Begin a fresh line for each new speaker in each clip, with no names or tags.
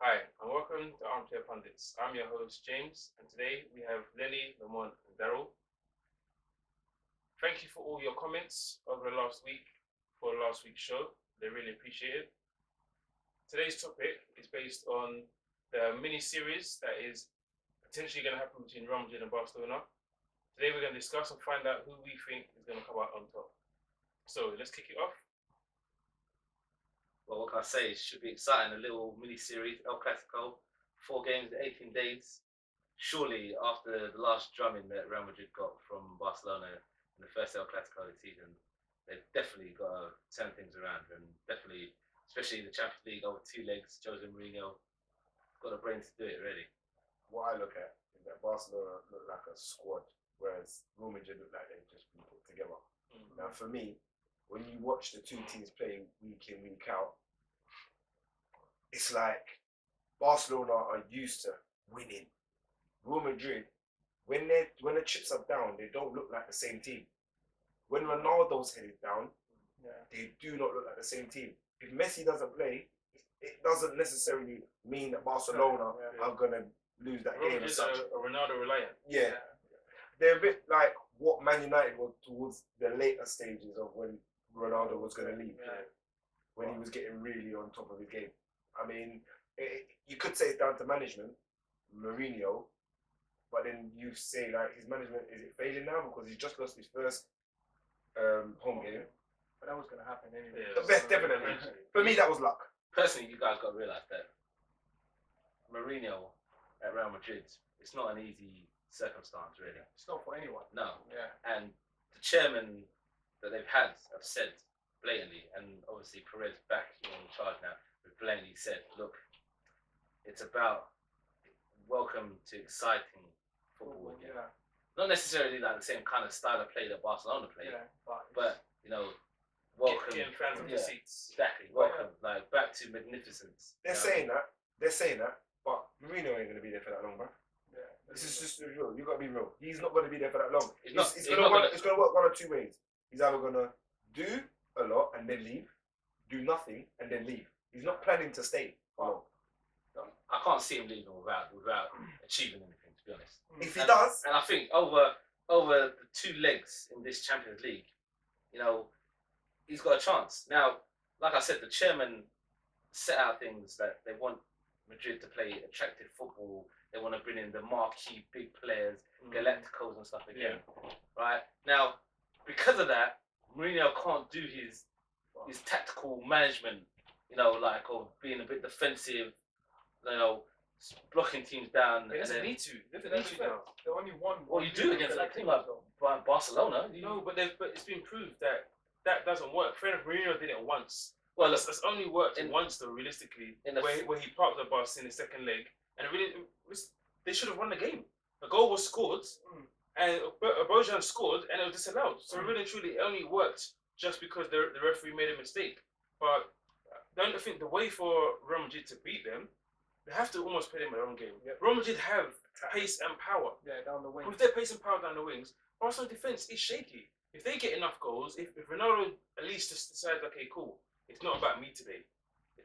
Hi, and welcome to ArmChair Pundits. I'm your host, James, and today we have Lenny, Lamont, and Daryl. Thank you for all your comments over the last week for last week's show. They really appreciate it. Today's topic is based on the mini-series that is potentially going to happen between Real Madrid and Barcelona. Today we're going to discuss and find out who we think is going to come out on top. So let's kick it off.
Well, what can I say? It should be exciting. A little mini-series, El Clasico, 4 games in 18 days. Surely, after the last drumming that Real Madrid got from Barcelona in the first El Clasico this season, they've definitely got to turn things around. And definitely, especially the Champions League over 2 legs, Jose Mourinho got the brains to do it, really.
What I look at is that Barcelona look like a squad, whereas Real Madrid look like they've just been put together. Now, for me, when you watch the two teams playing week in, week out, it's like Barcelona are used to winning. Real Madrid, when the chips are down, they don't look like the same team. When Ronaldo's head is down, they do not look like the same team. If Messi doesn't play, it doesn't necessarily mean that Barcelona are gonna lose that game.
Madrid are Ronaldo reliant.
Yeah. They're a bit like what Man United was towards the later stages of when Ronaldo was going to leave, when he was getting really on top of his game. I mean, you could say it's down to management, Mourinho, but then you say like his management, is it failing now because he's just lost his first home game?
But that was going to happen anyway.
Definitely. For me, that was luck.
Personally, you guys got to realise that Mourinho at Real Madrid, it's not an easy circumstance, really.
It's not for anyone.
No.
Yeah.
And the chairman that they've had have said blatantly, and obviously Perez back in charge now, have blatantly said, look, it's about welcome to exciting football again.
Yeah.
Not necessarily like the same kind of style of play that Barcelona played, but you know, welcome.
Getting fans in the seats.
Exactly. Welcome, like back to magnificence.
They're saying that, but Mourinho ain't going to be there for that long, bro.
Yeah.
This is just real. You got to be real. He's not going to be there for that long. It's going to work one of two ways. He's either going to do a lot and then leave, do nothing and then leave. He's not planning to stay for long.
I can't see him leaving without achieving anything, to be honest.
If he does,
and I think over the 2 legs in this Champions League, you know, he's got a chance. Now, like I said, the chairman set out things that they want Madrid to play attractive football. They want to bring in the marquee big players, Galacticos and stuff again. Right? Now, because of that, Mourinho can't do his tactical management, you know, like of being a bit defensive, you know, blocking teams down.
He doesn't need to. They don't need to now.
They only won.
Well, you do against like Barcelona.
No, but it's been proved that doesn't work. Fair enough, Mourinho did it once.
Well,
it's only worked once though, realistically, where he parked the bus in the second leg, and they should have won the game. A goal was scored, and Bojan scored, and it was disallowed. So really, truly, it only worked just because the referee made a mistake. But don't think the way for Real Madrid to beat them, they have to almost play them their own game. Yep. Real Madrid have pace and power.
Yeah, down the wings.
With their pace and power down the wings, Barcelona defense is shaky. If they get enough goals, if Ronaldo at least just decides, okay, cool, it's not about me today.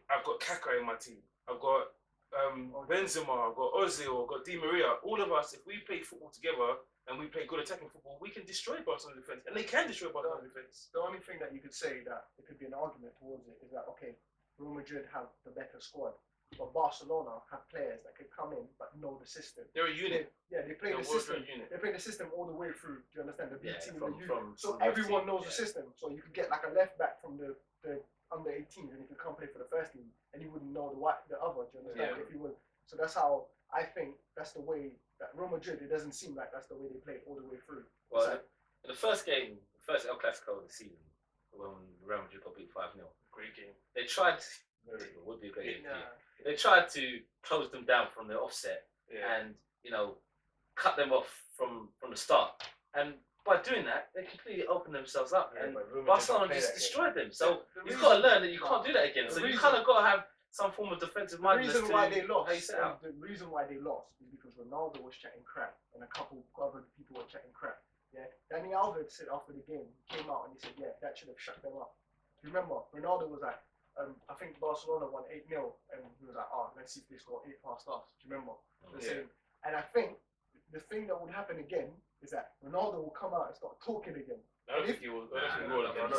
I've got Kaká in my team. I've got Benzema. I've got Ozil. I've got Di Maria. All of us, if we play football together and we play good attacking football, we can destroy Barcelona defense, and they can destroy Barcelona defense.
The only thing that you could say that there could be an argument towards it is that okay, Real Madrid have the better squad, but Barcelona have players that could come in but know the system.
They're a unit.
They play the system. They play the system all the way through. Do you understand? The B team and the unit. So everyone knows the system. So you could get like a left back from the under 18s, and he could come play for the first team, and he wouldn't know the other. Do you understand? If he would. So that's how I think that's the way that Real Madrid. It doesn't seem like that's the way they play all the way through.
Well, in the first game, the first El Clasico of the season, when Real Madrid got beat 5-0.
Great game.
They tried. It would be a great game. They tried to close them down from the offset and, you know, cut them off from the start. And by doing that, they completely opened themselves up. And Barcelona just destroyed them. So you've got to learn that you can't do that again. So you kind of got to have some form of defensive mindedness.
The reason why they lost is because Ronaldo was chatting crap and a couple other people were chatting crap. Yeah, Danny Alves said after the game, came out and he said, yeah, that should have shut them up. Remember, Ronaldo was like, I think Barcelona won 8-0, and he was like, "Oh, let's see if they score 8 past us." Do you remember? The same. And I think the thing that would happen again is that Ronaldo will come out and start talking again.
I don't think he will. I don't think he will again.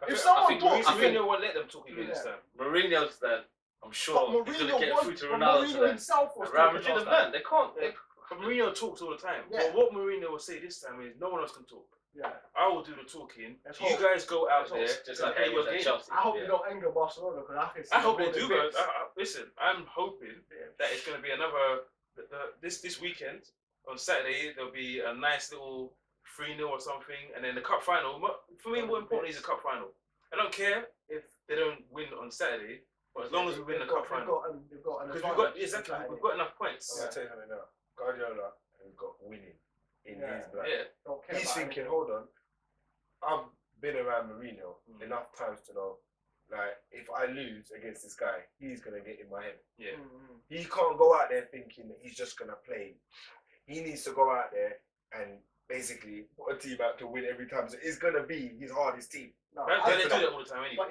If someone talks,
Mourinho won't let them talk again this time.
Mourinho's the. I'm sure he's going to get through to Ronaldo.
Mourinho himself was
Real Madrid have learned. They can't.
But Mourinho talks all the time.
Yeah.
But what Mourinho will say this time is no one else can talk.
Yeah.
I will do the talking. You guys go out there
just like play your game.
Chelsea. I hope you don't anger Barcelona because I can see.
I hope they do, guys. Listen, I'm hoping that it's going to be another. This weekend on Saturday there'll be a nice little 3-0 or something, and then the cup final. For me, more important is the cup final. I don't care if they don't win on Saturday, but as long as we win the cup final, because we've got enough points.
I'm gonna tell you something now. Guardiola has got winning in his blood.
Yeah.
He's thinking, hold on, I've been around Mourinho enough times to know, like, if I lose against this guy, he's gonna get in my head.
Yeah.
He can't go out there thinking that he's just gonna play. He needs to go out there and basically put a team out to win every time. So it's gonna be his hardest team.
No, they do that all the time anyway.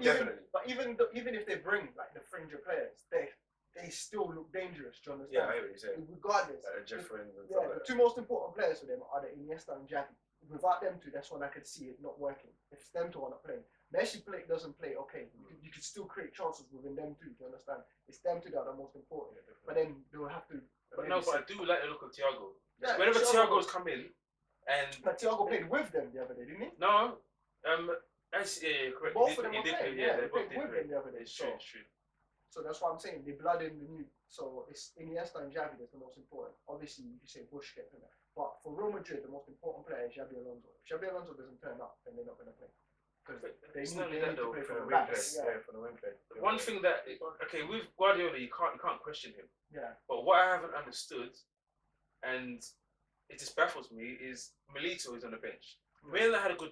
But even if they bring like the fringe players, they still look dangerous. Do you understand?
Yeah, I hear what you're saying.
Regardless, the two most important players for them are the Iniesta and Xavi. Without them two, that's when I could see it not working. If it's them two are not playing, Messi doesn't play. Okay, you can still create chances within them two. Do you understand? It's them two that are the most important. But then they'll have to.
But I do like the look of Thiago. Yeah, whenever Thiago's come in,
but Thiago played with them the other day, didn't he?
No, correct.
Both of them were playing.
They
played with them the other day.
It's true.
So that's what I'm saying. They blood in the new. So it's Iniesta and Xavi that's the most important. Obviously, you can say Busquets and that. But for Real Madrid, the most important player is Xabi Alonso. If Xabi Alonso doesn't turn up, then they're not going to play. Because they need to play for the backs.
For the win play.
One thing that with Guardiola, you can't question him.
Yeah.
But what I haven't understood, and it just baffles me, is Milito is on the bench. He may not had a good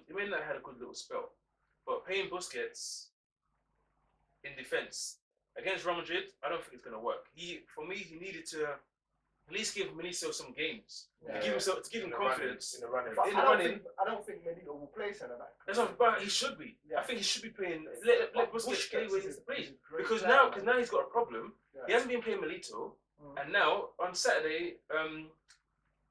little spell, but playing Busquets in defence against Real Madrid, I don't think it's going to work. For me, he needed to at least give Milito some games to give him confidence.
In the running.
I don't think Milito will play centre back.
That's not, but he should be. Yeah. I think he should be playing. Let Busquets play where he's playing because now he's got a problem. Yeah. He hasn't been playing Milito, and now on Saturday,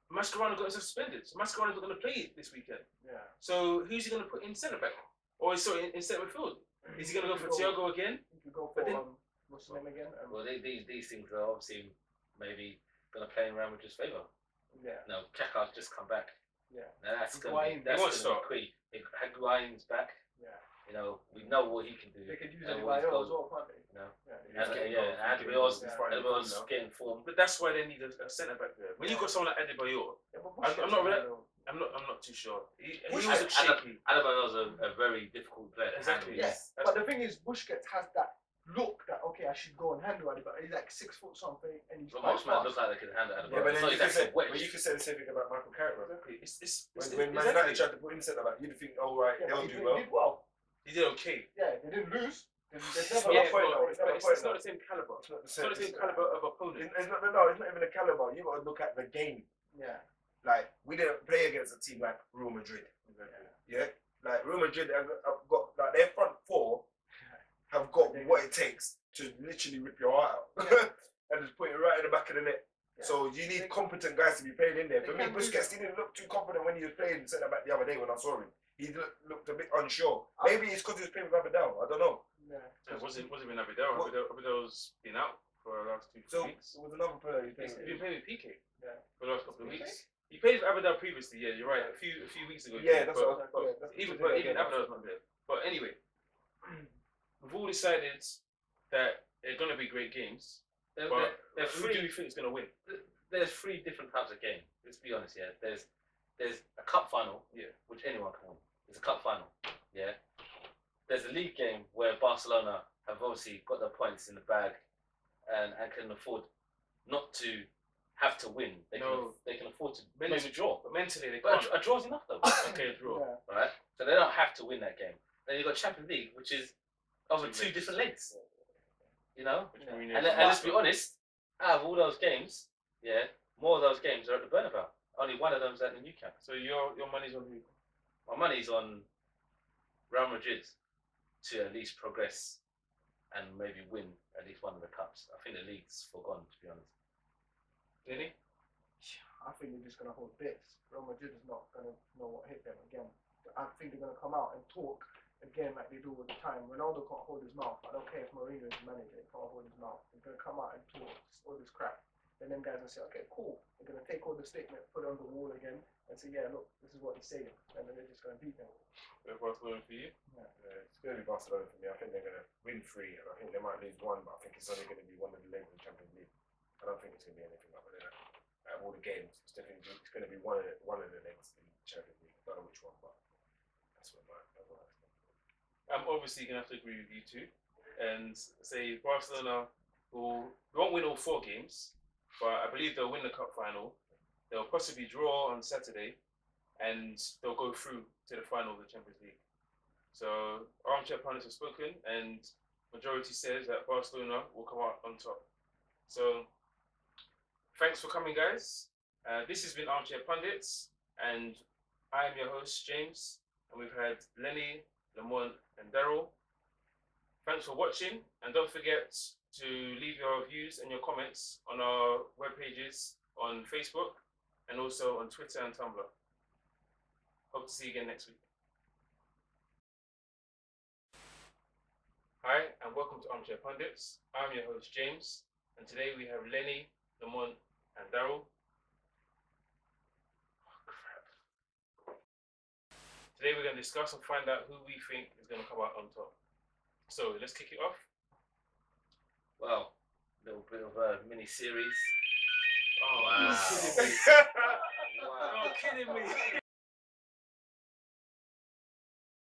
Mascherano got suspended. So Mascherano's not going to play this weekend. Yeah. So who's he going to put in centre back? Or in centre midfield? Is he going to go for Thiago again?
He could go for what's the name again?
Well, these things are obviously maybe going to play in Real Madrid's favour.
Yeah.
No, Kaká's just come back.
Yeah.
Now that's going to be key. Higuain's back.
Yeah.
You know, we know what he can do.
They could use Adebayor as well, can't they?
You know. Adebayor's getting form.
But that's why they need a centre back there. When you got someone like Adebayor, I'm not too sure. He was shaky.
Adebayor's a very difficult player.
Exactly.
Yes. But the thing is, Busquets has that look that I should go and handle Adebayor. He's like 6 foot something, and he's
most men look like they can handle Adebayor.
Yeah, but you can say the same thing about Michael Carrick. When Man United tried to put him centre back, you'd think, oh right, they'll do well.
He did well.
He did okay.
Yeah, they didn't lose.
It's not the same caliber. It's not the same caliber of opponent.
It's not even a caliber. You got to look at the game.
Yeah.
Like, we didn't play against a team like Real Madrid. Yeah. Like Real Madrid have got like their front four have got what it takes to literally rip your heart out and just put it right in the back of the net. Yeah. So you need competent guys to be playing in there. For me, Busquets didn't look too confident when he was playing centre back the other day when I saw him. He looked a bit unsure. Maybe it's because he was playing with Abidal. I don't know.
Yeah. It wasn't been Abidal. Abidal's been out for the last 2 weeks.
It was another player who
played. He's been playing with PK for the last couple of weeks. He played with Abidal previously. Yeah, you're right. A few weeks ago.
Yeah, that's what I was
even Abidal's not there. But anyway, we've all decided that they're going to be great games. But who do you think is going to win?
There's 3 different types of game. Let's be honest. Yeah, there's a cup final. Yeah, which anyone can win. There's a cup final. Yeah. There's a league game where Barcelona have obviously got their points in the bag, and can afford not to have to win. They can afford to maybe draw.
But mentally they can't.
A draw's enough though.
Okay, a draw.
Yeah.
Right. So they don't have to win that game. Then you've got Champions League, which is over 2 different legs. You know? And let's be honest, out of all those games, more of those games are at the Bernabeu. Only one of them's at the Nou Camp.
So your money's on who?
My money's on Real Madrid to at least progress and maybe win at least one of the cups. I think the league's forgone, to be honest.
Really?
I think they're just going to hold bits. Real Madrid is not going to know what hit them again. I think they're going to come out and talk again like they do all the time. Ronaldo can't hold his mouth. I don't care if Mourinho is the manager, he can't hold his mouth. He's going to come out and talk all this crap. And then guys will say, okay, cool. They're going to take all the statement, put it on the wall again, and say, yeah, look, this is what he's saying. And then they're just going to beat them.
Barcelona for you?
Yeah. It's going to be Barcelona for me. I think they're going to win 3. And I think they might lose 1, but I think it's only going to be one of the legs of the Champions League. I don't think it's going to be anything other than that. Out of all the games, it's definitely going to be one of the legs in the Champions League. I don't know which one, but that's what I think.
I'm obviously going to have to agree with you too, and say Barcelona won't win all 4 games, but I believe they'll win the cup final. They'll possibly draw on Saturday, and they'll go through to the final of the Champions League. So ArmChair Pundits have spoken, and majority says that Barcelona will come out on top. So thanks for coming, guys. This has been ArmChair Pundits, and I am your host, James, and we've had Lenny, Lamont, and Daryl. Thanks for watching, and don't forget to leave your views and your comments on our web pages on Facebook and also on Twitter and Tumblr. Hope to see you again next week. Hi, and welcome to ArmChair Pundits. I'm your host, James, and today we have Lenny, Lamont, and Daryl. Today we're going to discuss and find out who we think is going to come out on top. So let's kick it off.
Well, a little bit of a mini series.
Oh,
wow.
wow. You're kidding me.